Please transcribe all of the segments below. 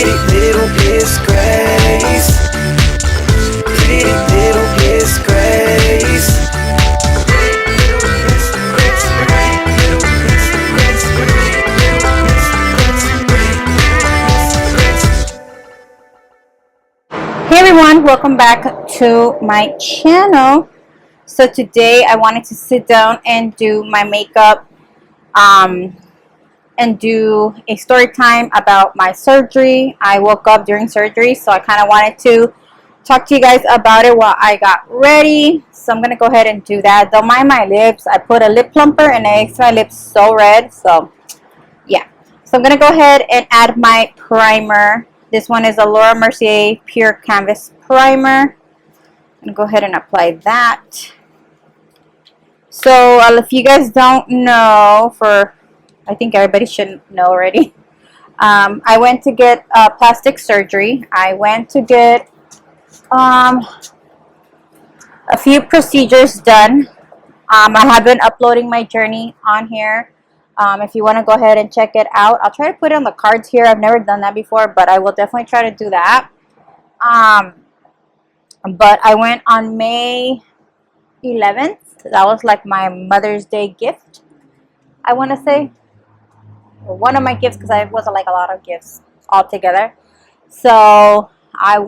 little Miss Grace. Pretty little Miss Grace. Hey everyone, welcome back to my channel. So today I wanted to sit down and do my makeup and do a story time about my surgery. I woke up during surgery, so I kind of wanted to talk to you guys about it while I got ready. So I'm gonna go ahead and do that. Don't mind my lips. I put a lip plumper and it makes my lips so red. So yeah. So I'm gonna go ahead and add my primer. This one is a Laura Mercier Pure Canvas Primer. I'm gonna go ahead and apply that. So if you guys don't know, I think everybody should know already. I went to get plastic surgery. I went to get a few procedures done. I have been uploading my journey on here. If you want to go ahead and check it out, I'll try to put it on the cards here. I've never done that before, but I will definitely try to do that. But I went on May 11th. That was like my Mother's Day gift, I want to say. Or one of my gifts, because it wasn't like a lot of gifts all together. So I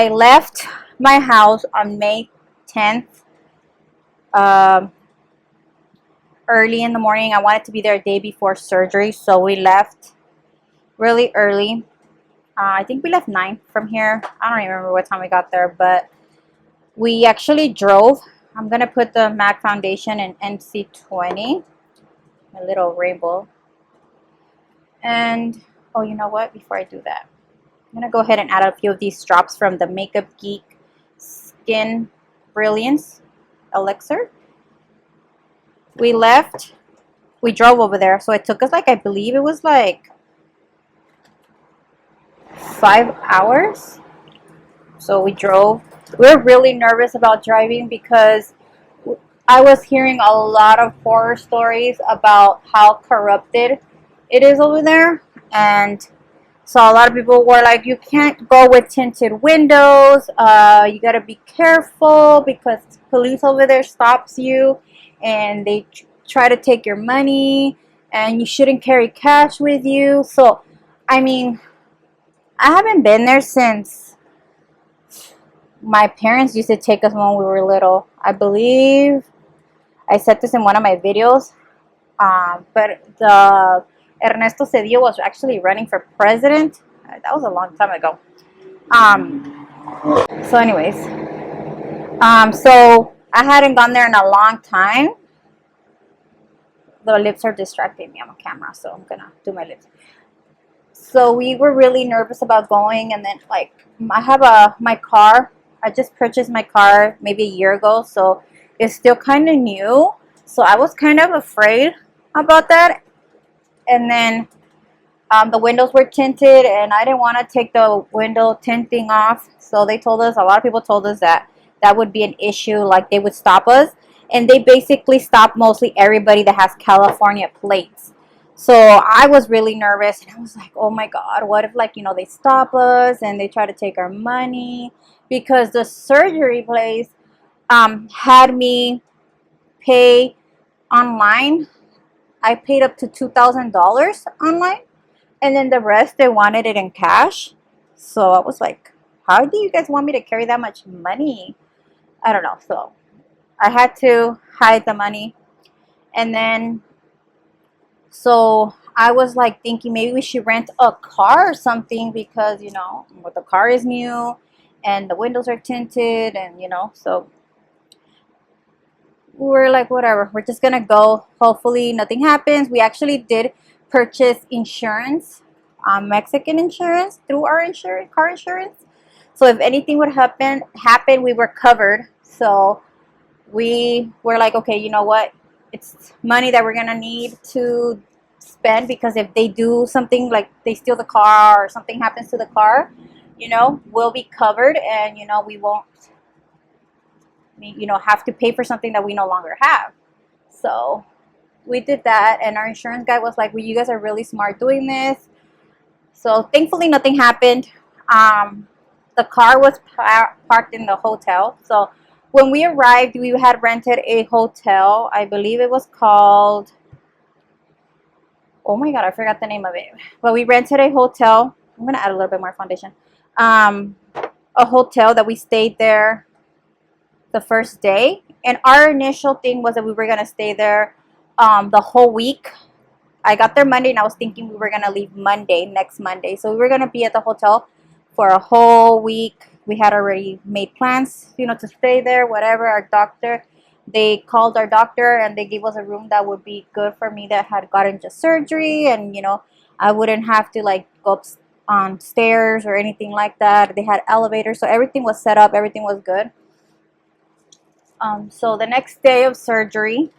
left my house on May 10th. Early in the morning. I wanted to be there a day before surgery, so we left really early. I think we left 9 from here. I don't even remember what time we got there, but we actually drove. I'm gonna put the MAC foundation in NC20, my little rainbow. And oh, you know what, before I do that, I'm gonna go ahead and add a few of these drops from the Makeup Geek Skin Brilliance Elixir. We drove over there, so it took us like, I believe it was like 5 hours. So we drove. We were really nervous about driving because I was hearing a lot of horror stories about how corrupted it is over there. And so a lot of people were like, you can't go with tinted windows. You got to be careful because police over there stops you and they try to take your money, and you shouldn't carry cash with you. So, I mean, I haven't been there since my parents used to take us when we were little. I believe I said this in one of my videos, but the Ernesto Cedillo was actually running for president. That was a long time ago. So anyways, so I hadn't gone there in a long time. The lips are distracting me on camera, so I'm gonna do my lips. So we were really nervous about going, and then like I have my car. I just purchased my car maybe a year ago, so it's still kind of new. So I was kind of afraid about that. And then the windows were tinted, and I didn't want to take the window tinting off. So they told us, a lot of people told us that would be an issue, like they would stop us. And they basically stop mostly everybody that has California plates. So I was really nervous, and I was like, oh my God, what if, like, you know, they stop us and they try to take our money? Because the surgery place had me pay online. I paid up to $2,000 online, and then the rest they wanted it in cash. So I was like, how do you guys want me to carry that much money? I don't know. So I had to hide the money. And then so I was like thinking maybe we should rent a car or something, because, you know, the car is new and the windows are tinted, and, you know, so we were like, whatever, we're just gonna go. Hopefully nothing happens. We actually did purchase insurance, Mexican insurance, through our car insurance. So if anything would happen, we were covered. So we were like, okay, you know what? It's money that we're gonna need to spend, because if they do something, like they steal the car or something happens to the car, you know, we'll be covered, and, you know, we won't, you know, have to pay for something that we no longer have. So we did that, and our insurance guy was like, well, you guys are really smart doing this. So thankfully nothing happened. The car was parked in the hotel. So when we arrived, we had rented a hotel. I believe it was called, oh my god, I forgot the name of it. But we rented a hotel. I'm gonna add a little bit more foundation. A hotel that we stayed there the first day, and our initial thing was that we were gonna stay there the whole week. I got there Monday, and I was thinking we were gonna leave Monday, next Monday. So we were gonna be at the hotel for a whole week. We had already made plans, you know, to stay there. Whatever. Our doctor, they called our doctor, and they gave us a room that would be good for me that had gotten just surgery, and you know, I wouldn't have to like go up on stairs or anything like that. They had elevators, so everything was set up. Everything was good. So the next day of surgery,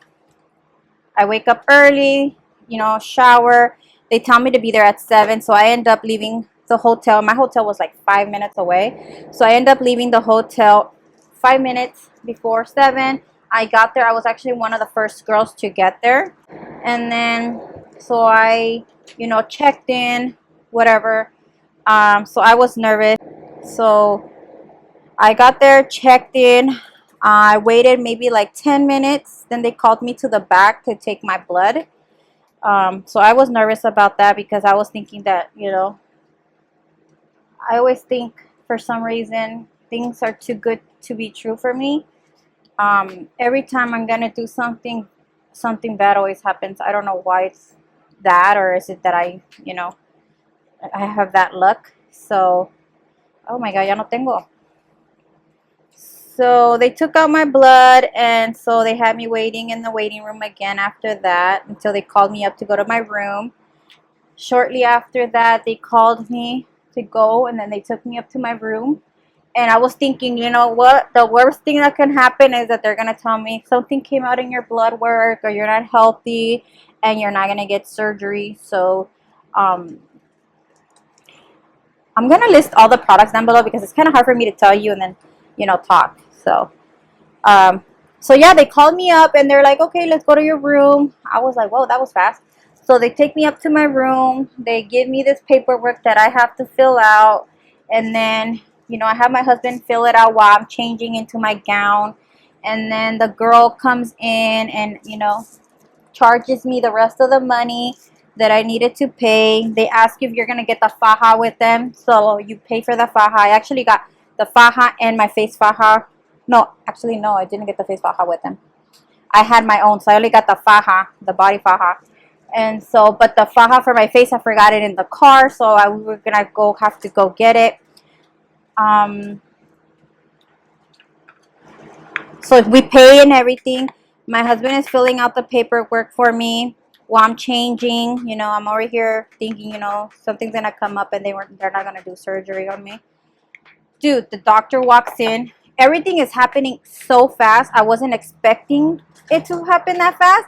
I wake up early, you know, shower. They tell me to be there at 7, so I end up leaving the hotel. My hotel was like 5 minutes away, so I end up leaving the hotel 5 minutes before 7. I got there. I was actually one of the first girls to get there, and then so I, you know, checked in, whatever. So I was nervous. So I got there, checked in. I waited maybe like 10 minutes. Then they called me to the back to take my blood. So I was nervous about that because I was thinking that, you know, I always think for some reason things are too good to be true for me. Every time I'm going to do something, something bad always happens. I don't know why it's that, or is it that I, you know, I have that luck. So, oh my God, ya no tengo. So they took out my blood, and so they had me waiting in the waiting room again after that until they called me up to go to my room. Shortly after that, they called me to go, and then they took me up to my room. And I was thinking, you know what? The worst thing that can happen is that they're going to tell me something came out in your blood work, or you're not healthy and you're not going to get surgery. So I'm going to list all the products down below because it's kind of hard for me to tell you and then, you know, talk. Um, so yeah, they called me up and they're like, okay, let's go to your room. I was like, whoa, that was fast. So they take me up to my room. They give me this paperwork that I have to fill out. And then, you know, I have my husband fill it out while I'm changing into my gown. And then the girl comes in and, you know, charges me the rest of the money that I needed to pay. They ask you if you're going to get the faja with them. So you pay for the faja. I actually got the faja and my face faja. No, actually, no, I didn't get the face faja with them. I had my own, so I only got the faja, the body faja. And so, but the faja for my face, I forgot it in the car, so we were gonna have to go get it. So we pay and everything. My husband is filling out the paperwork for me while I'm changing. You know, I'm over here thinking, you know, something's gonna come up and they're not gonna do surgery on me. Dude, the doctor walks in. Everything is happening so fast. I wasn't expecting it to happen that fast.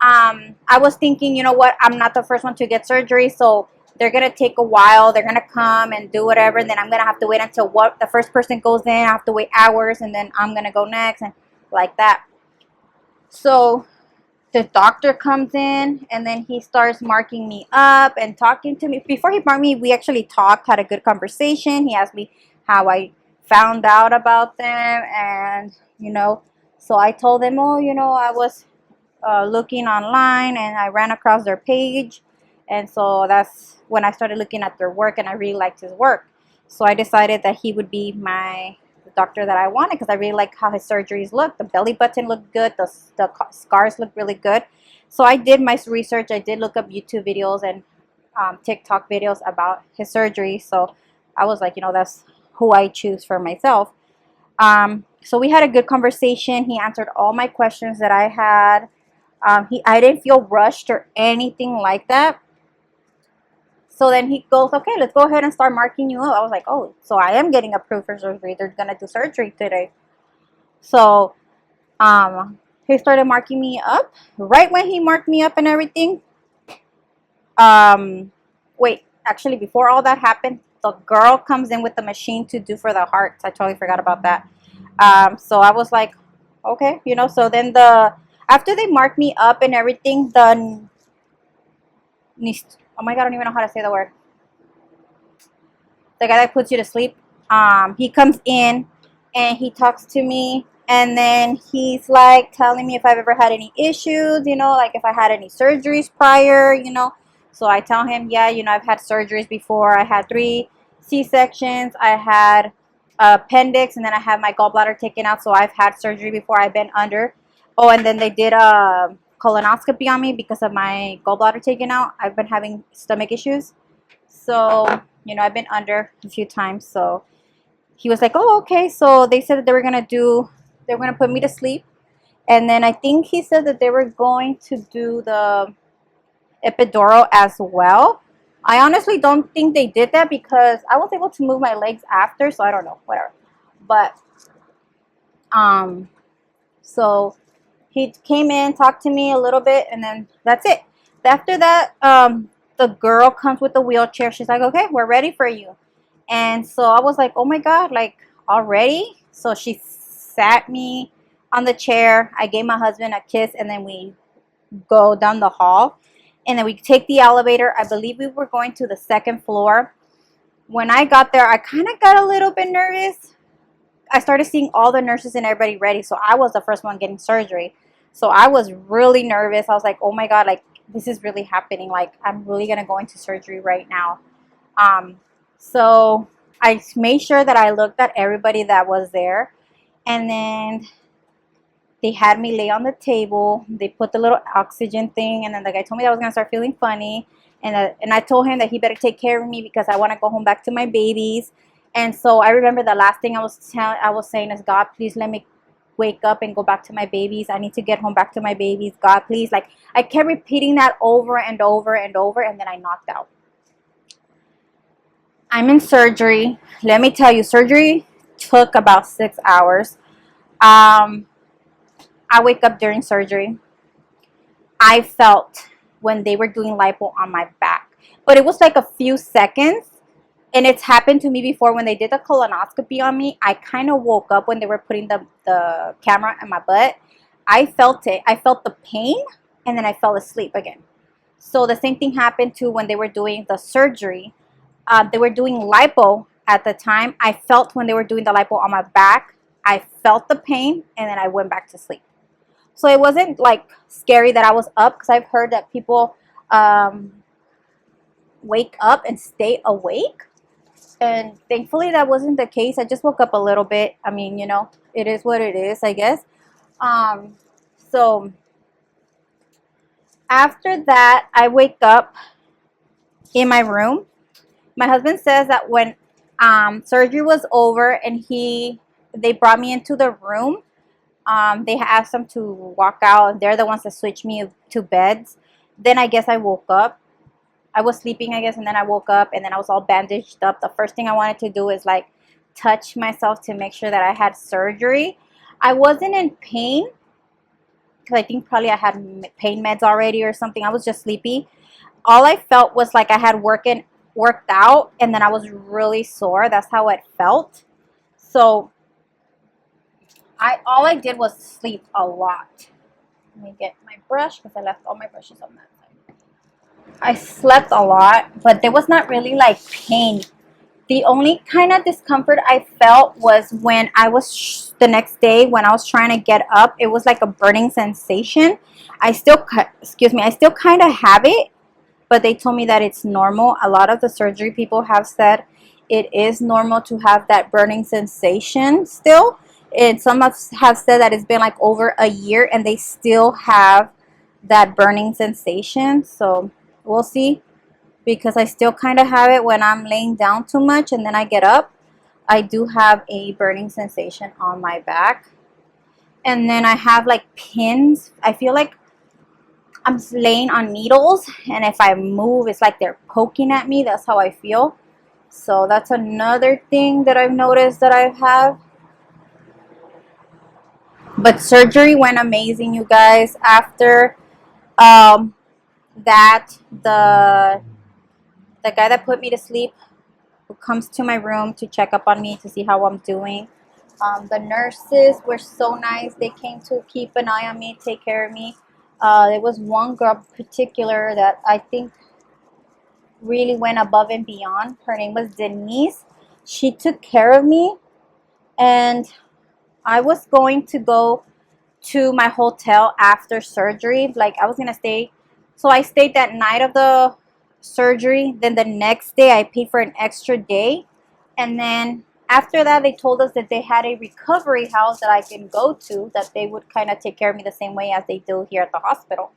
I was thinking, you know what, I'm not the first one to get surgery, so they're gonna take a while. They're gonna come and do whatever, and then I'm gonna have to wait until the first person goes in. I have to wait hours, and then I'm gonna go next, and like that. So the doctor comes in, and then he starts marking me up and talking to me. Before he marked me, we actually talked, had a good conversation. He asked me how I found out about them, and you know, so I told him, oh, you know, I was looking online and I ran across their page, and so that's when I started looking at their work, and I really liked his work. So I decided that he would be the doctor that I wanted because I really like how his surgeries look. The belly button looked good. The scars look really good. So I did my research. I did look up YouTube videos and TikTok videos about his surgery. So I was like, you know, that's who I choose for myself. So we had a good conversation. He answered all my questions that I had. I didn't feel rushed or anything like that. So then he goes, okay, let's go ahead and start marking you up. I was like, oh, so I am getting approved for surgery. They're going to do surgery today. So he started marking me up. Right when he marked me up and everything, wait, actually, before all that happened, the girl comes in with the machine to do for the hearts. I totally forgot about that. So I was like, okay, you know, so then after they marked me up and everything, oh my God, I don't even know how to say the word. the guy that puts you to sleep, he comes in and he talks to me, and then he's like telling me if I've ever had any issues, you know, like if I had any surgeries prior, you know. So I tell him, yeah, you know, I've had surgeries before. I had 3 C-sections. I had appendix, and then I had my gallbladder taken out. So I've had surgery before. I've been under. Oh, and then they did a colonoscopy on me because of my gallbladder taken out. I've been having stomach issues. So, you know, I've been under a few times. So he was like, oh, okay. So they said that they were going to put me to sleep. And then I think he said that they were going to do the epidural as well. I honestly don't think they did that because I was able to move my legs after. So I don't know, whatever. But, so he came in, talked to me a little bit, and then that's it. After that, the girl comes with the wheelchair. She's like, okay, we're ready for you. And so I was like, oh my God, like already? So she sat me on the chair. I gave my husband a kiss, and then we go down the hall. And then we take the elevator. I believe we were going to the 2nd floor. When I got there, I kind of got a little bit nervous. I started seeing all the nurses and everybody ready. So I was the first one getting surgery. So I was really nervous. I was like, oh my God, like this is really happening. Like I'm really going to go into surgery right now. So I made sure that I looked at everybody that was there. And then they had me lay on the table. They put the little oxygen thing. And then the guy told me that I was going to start feeling funny. And I told him that he better take care of me because I want to go home back to my babies. And so I remember the last thing I was saying is, God, please let me wake up and go back to my babies. I need to get home back to my babies. God, please. Like I kept repeating that over and over and over. And then I knocked out. I'm in surgery. Let me tell you, surgery took about 6 hours. I wake up during surgery. I felt when they were doing lipo on my back, but it was like a few seconds. And it's happened to me before when they did the colonoscopy on me. I kind of woke up when they were putting the camera in my butt. I felt it. I felt the pain, and then I fell asleep again. So the same thing happened to when they were doing the surgery. They were doing lipo at the time. I felt when they were doing the lipo on my back, I felt the pain, and then I went back to sleep. So it wasn't like scary that I was up, because I've heard that people wake up and stay awake. And thankfully that wasn't the case. I just woke up a little bit. I mean, you know, it is what it is, I guess. So after that, I wake up in my room. My husband says that when surgery was over and they brought me into the room, they asked them to walk out. They're the ones that switched me to beds. Then I guess I woke up. I was sleeping, I guess, and then I woke up, and then I was all bandaged up. The first thing I wanted to do is like touch myself to make sure that I had surgery. I wasn't in pain because I think probably I had pain meds already or something. I was just sleepy. All I felt was like I had worked out, and then I was really sore. That's how it felt. So all I did was sleep a lot. Let me get my brush because I left all my brushes on that side. I slept a lot, but there was not really like pain. The only kind of discomfort I felt was when I was the next day when I was trying to get up. It was like a burning sensation. I still kind of have it, but they told me that it's normal. A lot of the surgery people have said it is normal to have that burning sensation still. And some have said that it's been like over a year and they still have that burning sensation. So we'll see, because I still kind of have it when I'm laying down too much and then I get up. I do have a burning sensation on my back. And then I have like pins. I feel like I'm laying on needles, and if I move, it's like they're poking at me. That's how I feel. So that's another thing that I've noticed that I have. But surgery went amazing, you guys. After that, the guy that put me to sleep, who comes to my room to check up on me to see how I'm doing. The nurses were so nice. They came to keep an eye on me, take care of me. There was one girl in particular that I think really went above and beyond. Her name was Denise. She took care of me, and I was going to go to my hotel after surgery. Like, I was gonna stay, so I stayed that night of the surgery. Then the next day I paid for an extra day, and then after that they told us that they had a recovery house that I can go to, that they would kind of take care of me the same way as they do here at the hospital.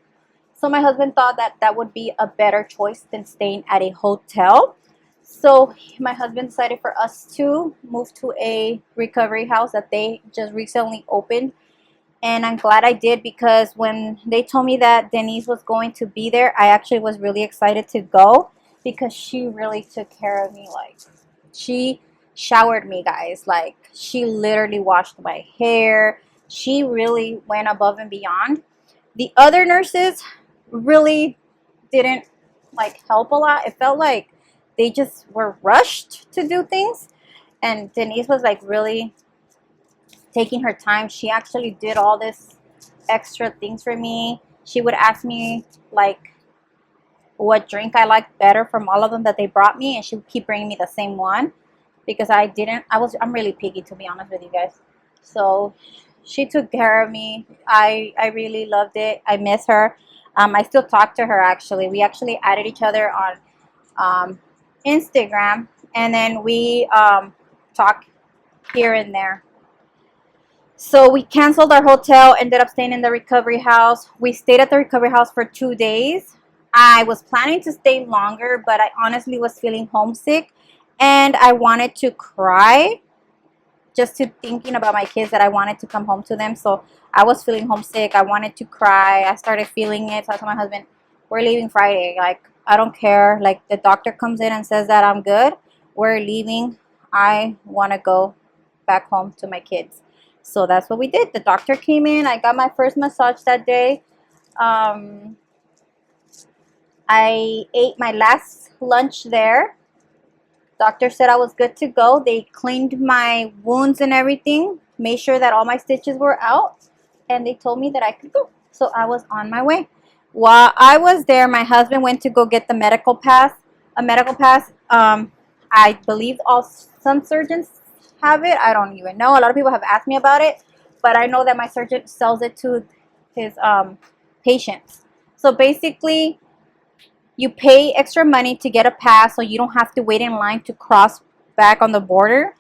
So my husband thought that that would be a better choice than staying at a hotel. So my husband decided for us to move to a recovery house that they just recently opened. And I'm glad I did, because when they told me that Denise was going to be there, I actually was really excited to go, because she really took care of me. Like, she showered me, guys. Like, she literally washed my hair. She really went above and beyond. The other nurses really didn't like help a lot. It felt like they just were rushed to do things, and Denise was like really taking her time. She actually did all this extra things for me. She would ask me like what drink I liked better from all of them that they brought me, and she would keep bringing me the same one, because I'm really picky, to be honest with you guys. So she took care of me. I really loved it. I miss her. I still talk to her. Actually, we actually added each other on Instagram, and then we talk here and there. So we canceled our hotel, ended up staying in the recovery house. We stayed at the recovery house for 2 days. I was planning to stay longer, but I honestly was feeling homesick, and I wanted to cry just to thinking about my kids, that I wanted to come home to them. So I was feeling homesick. I wanted to cry. I started feeling it. So I told my husband, we're leaving Friday. Like, I don't care. Like, the doctor comes in and says that I'm good, we're leaving. I want to go back home to my kids. So that's what we did. The doctor came in. I got my first massage that day. I ate my last lunch there. Doctor said I was good to go. They cleaned my wounds and everything, made sure that all my stitches were out, and they told me that I could go. So I was on my way. While I was there, my husband went to go get the medical pass. A medical pass. I believe some surgeons have it. I don't even know. A lot of people have asked me about it, but I know that my surgeon sells it to his patients. So basically, you pay extra money to get a pass, so you don't have to wait in line to cross back on the border.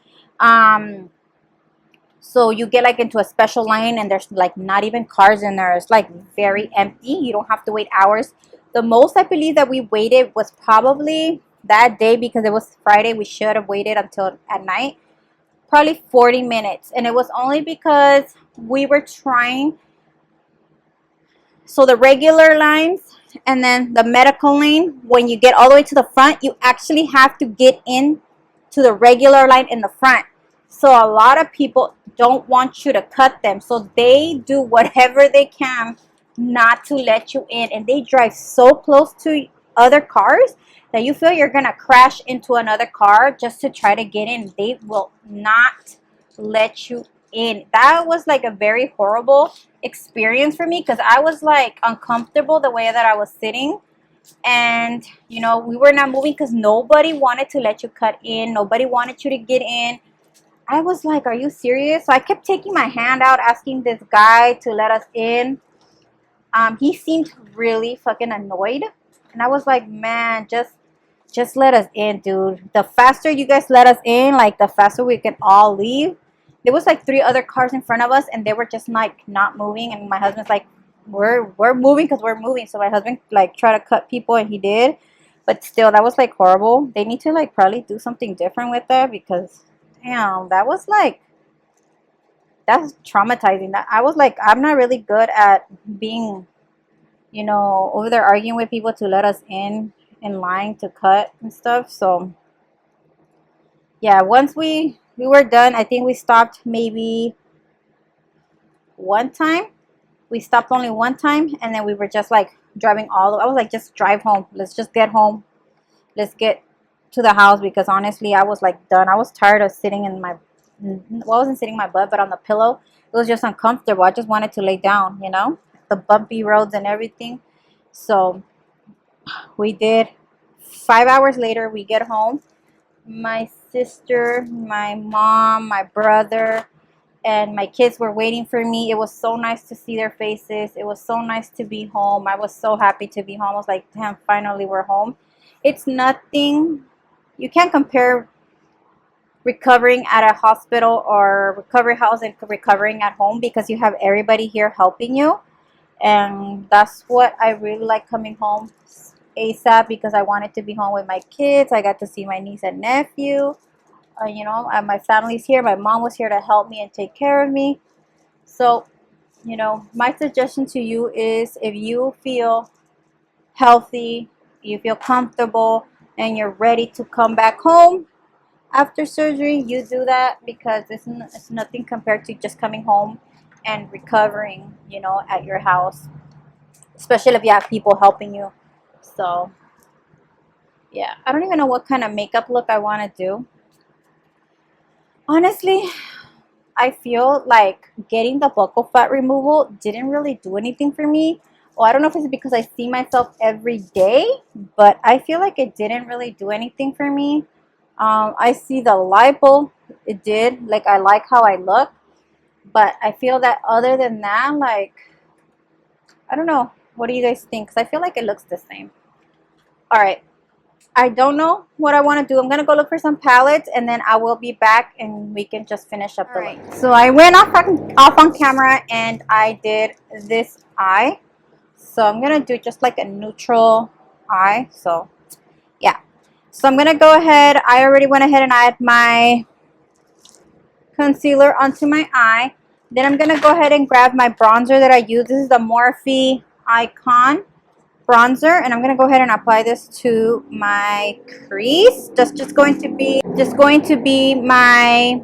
So you get like into a special line, and there's like not even cars in there. It's like very empty. You don't have to wait hours. The most I believe that we waited was probably that day, because it was Friday. We should have waited until at night. Probably 40 minutes. And it was only because we were trying. So the regular lines and then the medical lane, when you get all the way to the front, you actually have to get in to the regular line in the front. So a lot of people don't want you to cut them. So they do whatever they can not to let you in. And they drive so close to other cars that you feel you're going to crash into another car just to try to get in. They will not let you in. That was like a very horrible experience for me, because I was like uncomfortable the way that I was sitting. And you know, we were not moving because nobody wanted to let you cut in. Nobody wanted you to get in. I was like, are you serious? So I kept taking my hand out, asking this guy to let us in. He seemed really fucking annoyed, and I was like, man, just let us in, dude. The faster you guys let us in, like the faster we can all leave. There was like 3 other cars in front of us, and they were just like not moving. And my husband's like, we're moving because we're moving. So my husband like tried to cut people, and he did. But still, that was like horrible. They need to like probably do something different with that, because damn, that was like, that's traumatizing. That I was like, I'm not really good at being, you know, over there arguing with people to let us in line to cut and stuff. So yeah, once we were done, I think we stopped maybe one time. We stopped only one time, and then we were just like driving all. I was like, just drive home. Let's just get home. Let's get to the house, because honestly, I was like done. I was tired of sitting in my, well, I wasn't sitting in my butt, but on the pillow. It was just uncomfortable. I just wanted to lay down, you know, the bumpy roads and everything. So we did 5 hours later, we get home. My sister, my mom, my brother, and my kids were waiting for me. It was so nice to see their faces. It was so nice to be home. I was so happy to be home. I was like, damn, finally we're home. It's nothing. You can't compare recovering at a hospital or recovery house and recovering at home, because you have everybody here helping you. And that's what I really like, coming home ASAP, because I wanted to be home with my kids. I got to see my niece and nephew. You know, and my family's here. My mom was here to help me and take care of me. So, you know, my suggestion to you is, if you feel healthy, you feel comfortable, and you're ready to come back home after surgery, you do that, because it's nothing compared to just coming home and recovering, you know, at your house, especially if you have people helping you. So yeah, I don't even know what kind of makeup look I want to do. Honestly, I feel like getting the buccal fat removal didn't really do anything for me. Well, I don't know if it's because I see myself every day, but I feel like it didn't really do anything for me. I see the lipo, it did. Like, I like how I look, but I feel that other than that, like, I don't know. What do you guys think? Because I feel like it looks the same. All right. I don't know what I want to do. I'm going to go look for some palettes, and then I will be back and we can just finish up the look. So I went off on camera and I did this eye. So I'm going to do just like a neutral eye. So yeah. So I'm going to go ahead. I already went ahead and add my concealer onto my eye. Then I'm going to go ahead and grab my bronzer that I use. This is the Morphe Icon bronzer, and I'm going to go ahead and apply this to my crease. That's just going to be my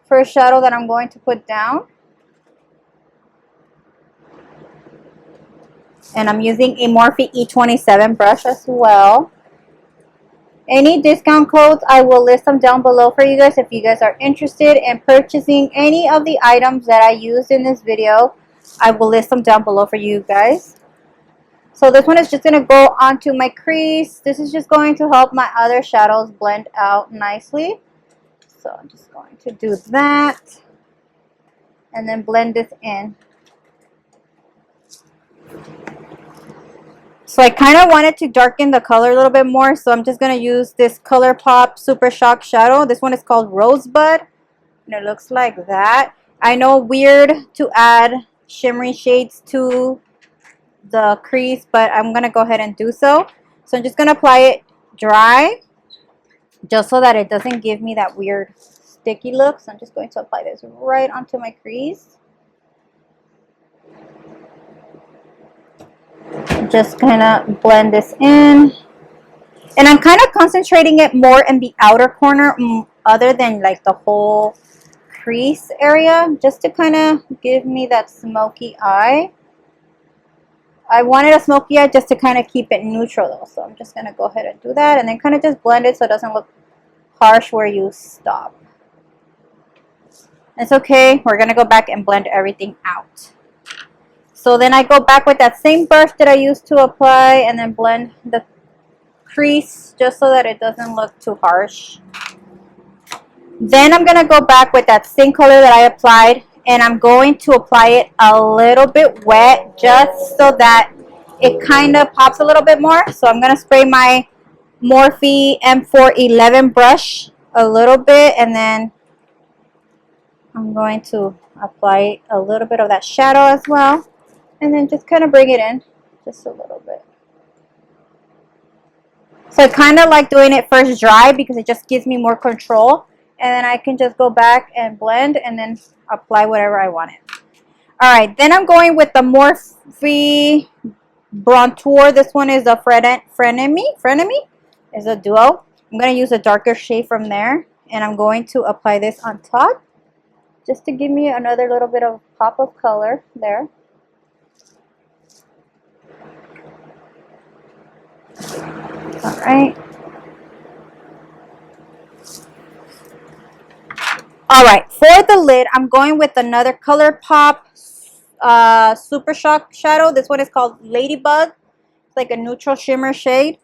first shadow that I'm going to put down. And I'm using a Morphe E27 brush as well. Any discount codes, I will list them down below for you guys if you guys are interested in purchasing any of the items that I used in this video. I will list them down below for you guys. So this one is just going to go onto my crease. This is just going to help my other shadows blend out nicely. So I'm just going to do that. And then blend this in. So I kind of wanted to darken the color a little bit more. So I'm just going to use this ColourPop Super Shock Shadow. This one is called Rosebud. And it looks like that. I know, weird to add shimmery shades to the crease, but I'm gonna go ahead and do so. So I'm just gonna apply it dry, just so that it doesn't give me that weird sticky look. So I'm just going to apply this right onto my crease. Just kind of blend this in, and I'm kind of concentrating it more in the outer corner other than like the whole crease area, just to kind of give me that smoky eye. I wanted a smoky eye just to kind of keep it neutral though. So I'm just going to go ahead and do that, and then kind of just blend it so it doesn't look harsh where you stop. It's okay. We're going to go back and blend everything out. So then I go back with that same brush that I used to apply, and then blend the crease just so that it doesn't look too harsh. Then I'm going to go back with that same color that I applied, and I'm going to apply it a little bit wet just so that it kind of pops a little bit more. So I'm going to spray my Morphe M411 brush a little bit, and then I'm going to apply a little bit of that shadow as well, and then just kind of bring it in just a little bit. So I kind of like doing it first dry because it just gives me more control. And then I can just go back and blend and then apply whatever I wanted. Alright, then I'm going with the Morphe Bronzer. This one is a Frenemy. Is a duo. I'm going to use a darker shade from there. And I'm going to apply this on top, just to give me another little bit of pop of color there. Alright. Alright, for the lid, I'm going with another ColourPop Super Shock Shadow. This one is called Ladybug. It's like a neutral shimmer shade.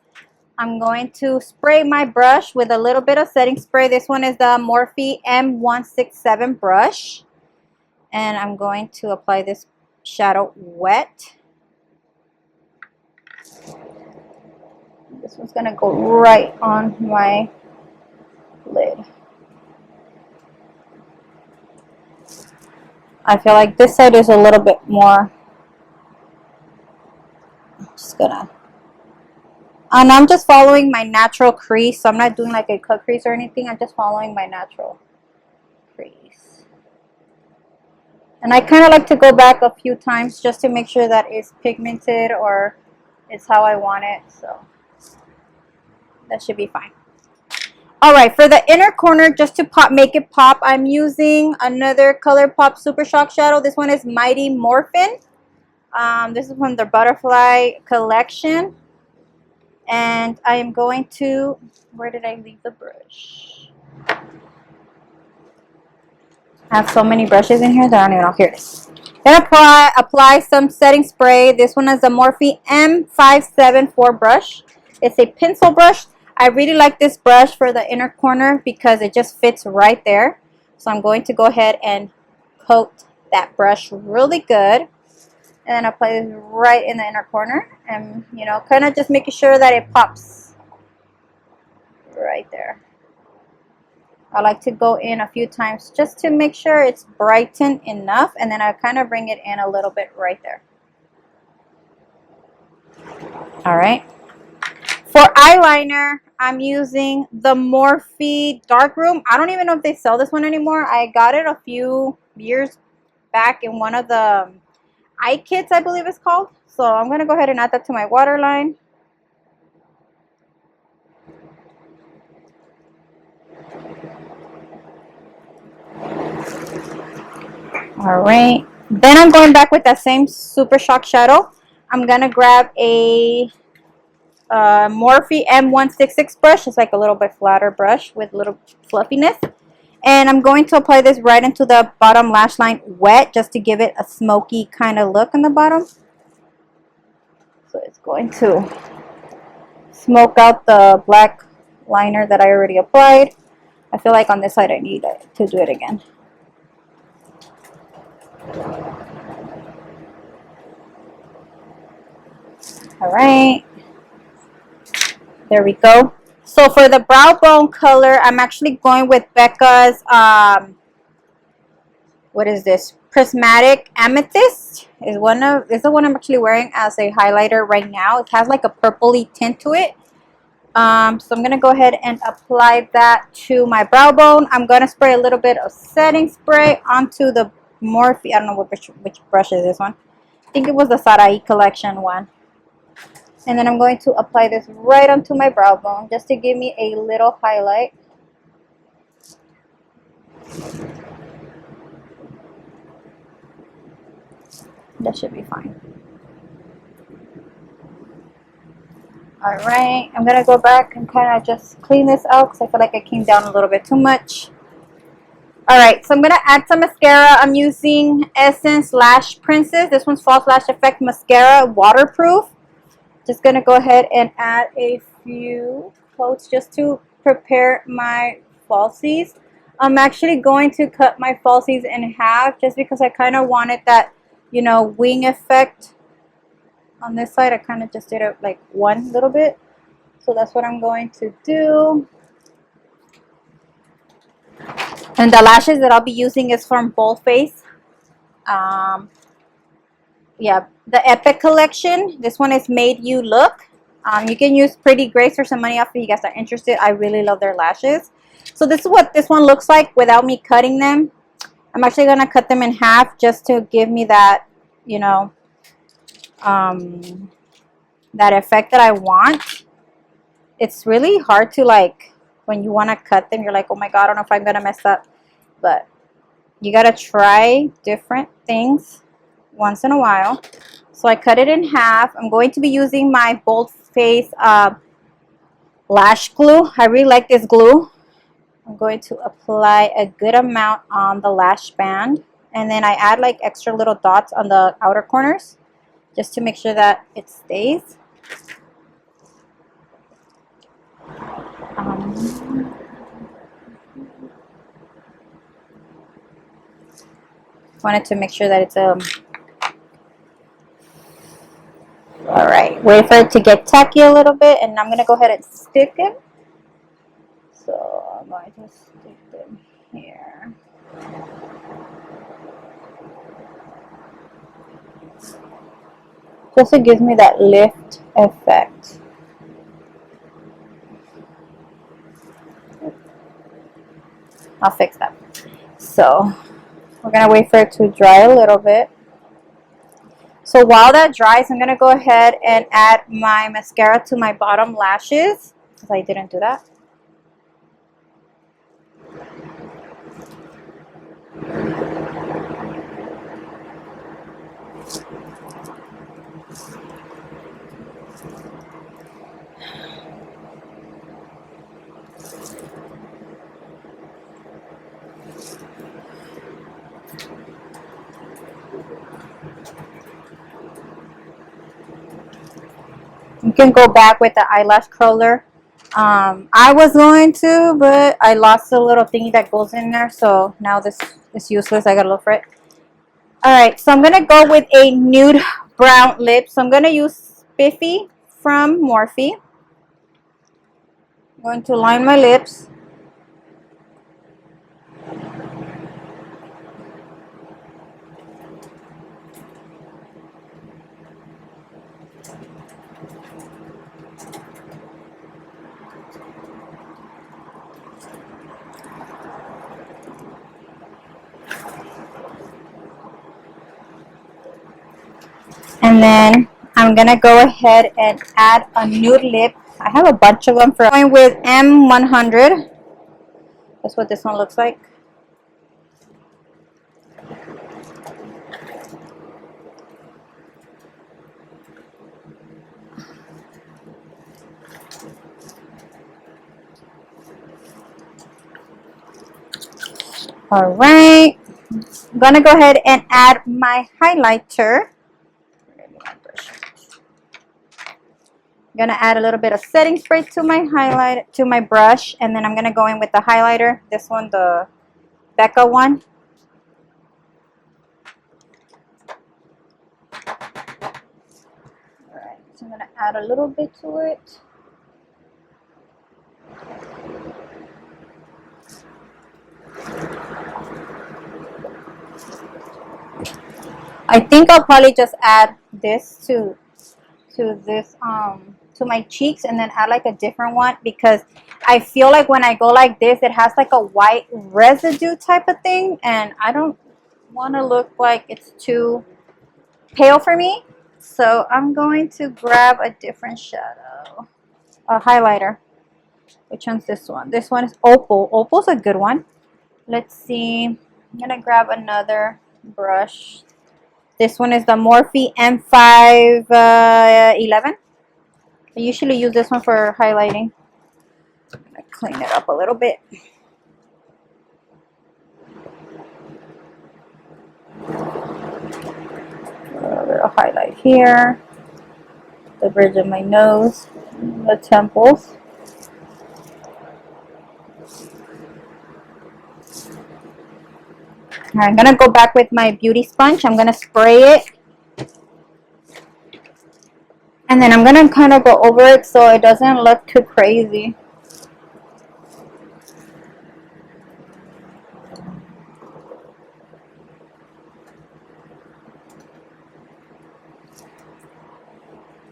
I'm going to spray my brush with a little bit of setting spray. This one is the Morphe M167 brush. And I'm going to apply this shadow wet. This one's going to go right on my lid. I feel like this side is a little bit more. I'm just gonna. And I'm just following my natural crease. So I'm not doing like a cut crease or anything. I'm just following my natural crease. And I kind of like to go back a few times just to make sure that it's pigmented or it's how I want it. So that should be fine. Alright, for the inner corner, just to make it pop, I'm using another ColourPop Super Shock Shadow. This one is Mighty Morphin. This is from the Butterfly collection. And I am going to, where did I leave the brush? I have so many brushes in here that I don't even know. Here it is. Then apply some setting spray. This one is the Morphe M574 brush. It's a pencil brush. I really like this brush for the inner corner because it just fits right there. So I'm going to go ahead and coat that brush really good. And then apply this right in the inner corner. And, you know, kind of just making sure that it pops right there. I like to go in a few times just to make sure it's brightened enough. And then I kind of bring it in a little bit right there. All right. For eyeliner, I'm using the Morphe Darkroom. I don't even know if they sell this one anymore. I got it a few years back in one of the eye kits, I believe it's called. So I'm going to go ahead and add that to my waterline. All right. Then I'm going back with that same Super Shock Shadow. I'm going to grab a Morphe M166 brush. It's like a little bit flatter brush with a little fluffiness. And I'm going to apply this right into the bottom lash line wet just to give it a smoky kind of look on the bottom. So it's going to smoke out the black liner that I already applied. I feel like on this side I need to do it again. All right. There we go. So for the brow bone color, I'm actually going with Becca's, what is this? Prismatic Amethyst is the one I'm actually wearing as a highlighter right now. It has like a purpley tint to it. So I'm going to go ahead and apply that to my brow bone. I'm going to spray a little bit of setting spray onto the Morphe. I don't know which brush is this one. I think it was the Sarai collection one. And then I'm going to apply this right onto my brow bone just to give me a little highlight. That should be fine. Alright, I'm going to go back and kind of just clean this out because I feel like I came down a little bit too much. Alright, so I'm going to add some mascara. I'm using Essence Lash Princess. This one's False Lash Effect Mascara, waterproof. Just going to go ahead and add a few coats just to prepare my falsies. I'm actually going to cut my falsies in half just because I kind of wanted that, you know, wing effect. On this side, I kind of just did it like one little bit. So that's what I'm going to do. And the lashes that I'll be using is from Bold Face. Yeah, the Epic collection. This one is Made You Look. You can use PrettyGrace for some money off if you guys are interested. I really love their lashes. So this is what this one looks like without me cutting them. I'm actually going to cut them in half just to give me that, you know, that effect that I want. It's really hard to, like, when you want to cut them, you're like, oh my god, I don't know if I'm going to mess up. But you got to try different things once in a while. So I cut it in half. I'm going to be using my Bold Face lash glue. I really like this glue. I'm going to apply a good amount on the lash band. And then I add like extra little dots on the outer corners just to make sure that it stays. Wanted to make sure that it's all right. Wait for it to get tacky a little bit, and I'm gonna go ahead and stick it. So I'm going to stick them here. Just it gives me that lift effect. I'll fix that. So we're gonna wait for it to dry a little bit. So while that dries, I'm gonna go ahead and add my mascara to my bottom lashes, because I didn't do that. You can go back with the eyelash curler. I was going to, but I lost the little thingy that goes in there, so now this is useless. I gotta look for it. Alright, so I'm gonna go with a nude brown lip. So I'm gonna use Spiffy from Morphe. I'm going to line my lips. And then I'm gonna go ahead and add a nude lip. I have a bunch of them. Going with M100. That's what this one looks like. All right, I'm gonna go ahead and add my highlighter. I'm gonna add a little bit of setting spray to my brush, and then I'm gonna go in with the highlighter. This one, the Becca one. All right, so I'm gonna add a little bit to it. I think I'll probably just add this to this to my cheeks, and then add like a different one, because I feel like when I go like this, it has like a white residue type of thing, and I don't want to look like it's too pale for me. So I'm going to grab a different shadow, a highlighter. Which one's this one? This one is Opal. Opal's a good one. Let's see. I'm gonna grab another brush. This one is the Morphe M511. I usually use this one for highlighting. I'm gonna clean it up a little bit. A little bit of highlight here, the bridge of my nose, the temples. I'm gonna go back with my beauty sponge. I'm gonna spray it, and then I'm gonna kind of go over it so it doesn't look too crazy.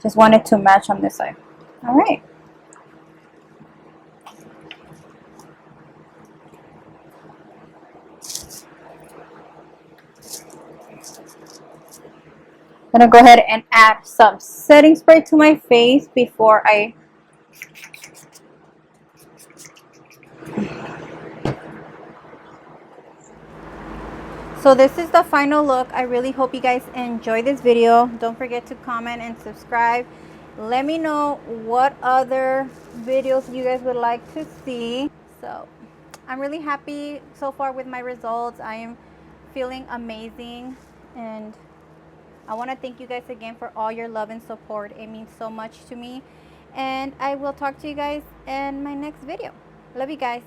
Just want it to match on this side. All right. I'm gonna go ahead and add some setting spray to my face before I So this is the final look. I really hope you guys enjoy this video. Don't forget to comment and subscribe. Let me know what other videos you guys would like to see. So I'm really happy so far with my results. I am feeling amazing, and I want to thank you guys again for all your love and support. It means so much to me. And I will talk to you guys in my next video. Love you guys.